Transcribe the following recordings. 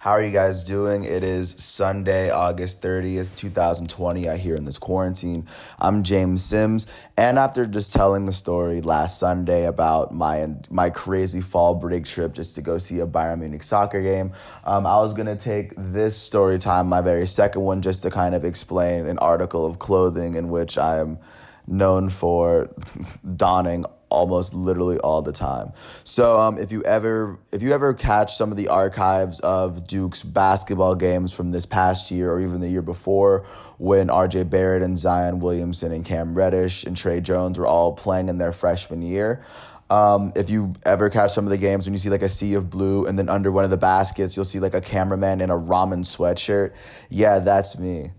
How are you guys doing? It is Sunday, August 30th, 2020. I here in this quarantine. I'm James Sims, and after just telling the story last Sunday about my crazy fall break trip just to go see a Bayern Munich soccer game, I was gonna take this story time, my very second one, just to kind of explain an article of clothing in which I am known for donning almost literally all the time. So if you ever catch some of the archives of Duke's basketball games from this past year or even the year before, when RJ Barrett and Zion Williamson and Cam Reddish and Trey Jones were all playing in their freshman year, if you ever catch some of the games when you see like a sea of blue and then under one of the baskets you'll see like a cameraman in a ramen sweatshirt, yeah, that's me.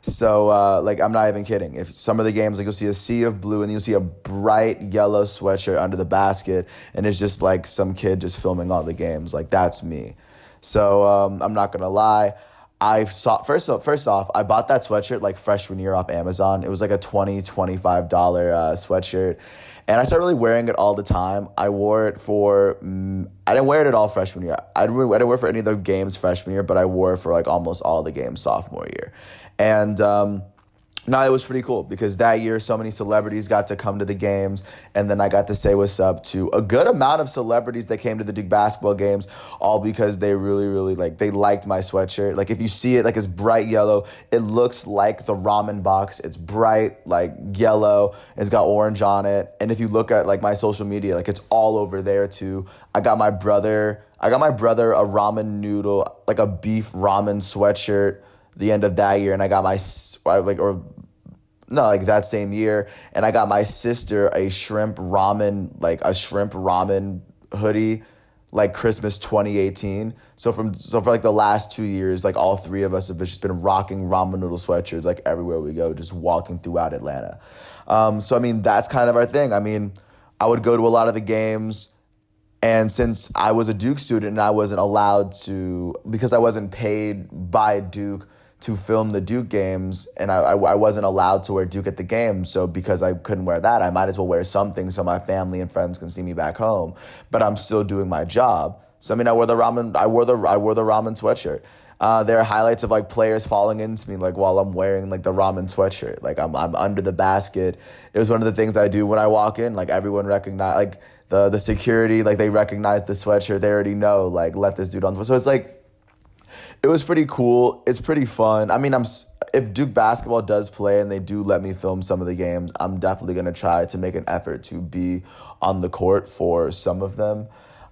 So, I'm not even kidding. If some of the games, like, you'll see a sea of blue and you'll see a bright yellow sweatshirt under the basket, and it's just, like, some kid just filming all the games. Like, that's me. So, I'm not gonna lie. First off, I bought that sweatshirt, like, freshman year off Amazon. It was, like, a $25 sweatshirt. And I started really wearing it all the time. I wore it I didn't wear it at all freshman year. I didn't wear it for any of the games freshman year, but I wore it for, like, almost all the games sophomore year. And no, it was pretty cool because that year so many celebrities got to come to the games, and then I got to say what's up to a good amount of celebrities that came to the Duke basketball games, all because they really they liked my sweatshirt. Like, if you see it, like, it's bright yellow. It looks like the ramen box. It's bright, like, yellow. It's got orange on it. And if you look at, like, my social media, like, it's all over there too. I got my brother a ramen noodle, like a beef ramen sweatshirt the end of that year, and I got that same year, and I got my sister a shrimp ramen hoodie, like Christmas 2018. So for like the last 2 years, like, all three of us have just been rocking ramen noodle sweatshirts like everywhere we go, just walking throughout Atlanta. So I mean, that's kind of our thing. I mean, I would go to a lot of the games. And since I was a Duke student and I wasn't allowed to, because I wasn't paid by Duke to film the Duke games, and I wasn't allowed to wear Duke at the game, so because I couldn't wear that, I might as well wear something so my family and friends can see me back home, but I'm still doing my job. So I mean, I wore the ramen sweatshirt. There are highlights of, like, players falling into me, like, while I'm wearing, like, the ramen sweatshirt. Like, I'm under the basket. It was one of the things I do when I walk in. Like, everyone recognize, like, the security, like, they recognize the sweatshirt. They already know, like, let this dude on. So it's like, it was pretty cool. It's pretty fun. I mean, if Duke basketball does play and they do let me film some of the games, I'm definitely going to try to make an effort to be on the court for some of them.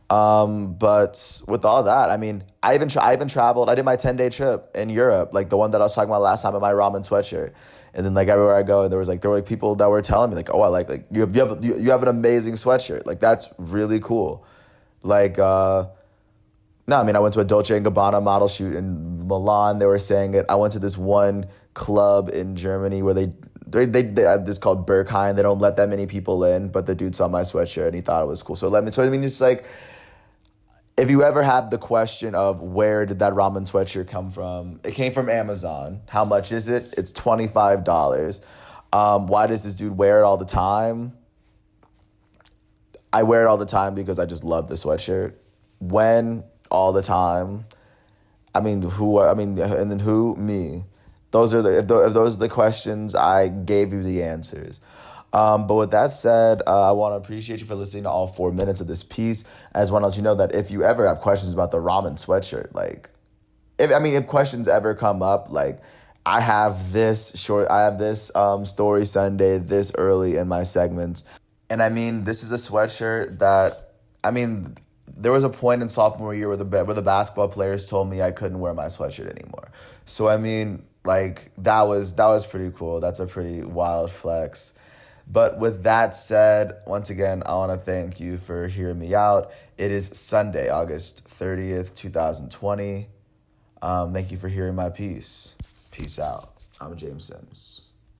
But with all that, I mean, I even traveled. I did my 10-day trip in Europe, like the one that I was talking about last time in my ramen sweatshirt. And then, like, everywhere I go, there were people that were telling me, like, oh, I like you have an amazing sweatshirt. Like, that's really cool. Like, no, I mean, I went to a Dolce & Gabbana model shoot in Milan. They were saying it. I went to this one club in Germany where they have this called Berghain. They don't let that many people in, but the dude saw my sweatshirt and he thought it was cool. So I mean, it's like, if you ever have the question of where did that ramen sweatshirt come from, it came from Amazon. How much is it? It's $25. Why does this dude wear it all the time? I wear it all the time because I just love the sweatshirt. When? All the time. I mean, and then who? Me. If those are the questions, I gave you the answers. But with that said, I want to appreciate you for listening to all 4 minutes of this piece. I just want to let you know that if you ever have questions about the ramen sweatshirt, like, if questions ever come up, like, I have this story Sunday this early in my segments. And I mean, this is a sweatshirt that, I mean, there was a point in sophomore year where the basketball players told me I couldn't wear my sweatshirt anymore. So I mean, like, that was pretty cool. That's a pretty wild flex. But with that said, once again, I want to thank you for hearing me out. It is Sunday, August 30th, 2020. Thank you for hearing my piece. Peace out. I'm James Sims.